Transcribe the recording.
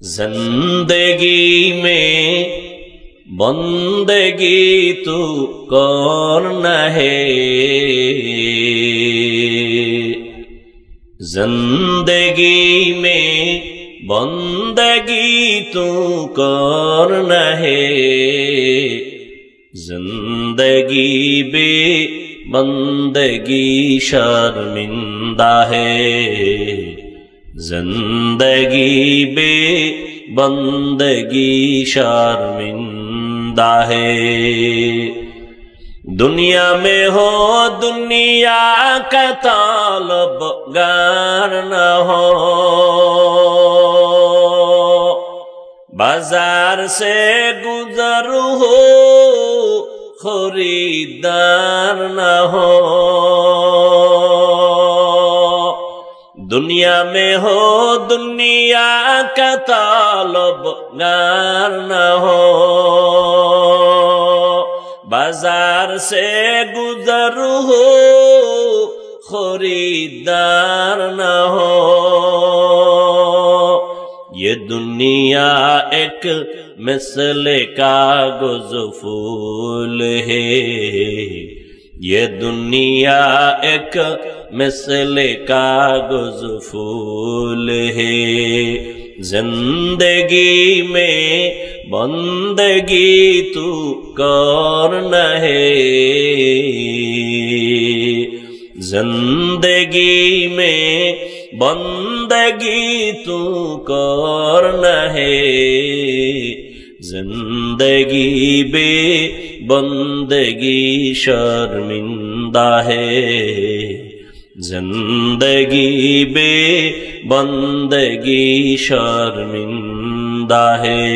زندگی میں بندگی تو کرنا ہے، زندگی میں بندگی تو کرنا ہے، زندگی بے بندگی شرمندہ ہے، زندگی بے بندگی شرمندہ ہے۔ دنیا میں ہو دنیا کا طالبگار نہ ہو، بازار سے گزر ہو خریدار نہ ہو، دنیا میں ہو دنیا کا طالبگار نہ ہو، بازار سے گزر ہو خریدار نہ ہو۔ یہ دنیا ایک مثل کاغذ پھول ہے، یہ دنیا ایک مثل کاغذ پھول ہے، زندگی میں بندگی تو کرنا ہے، زندگی میں بندگی تو کرنا ہے، زندگی بے بندگی شرمندہ ہے، زندگی بے بندگی شرمندہ ہے۔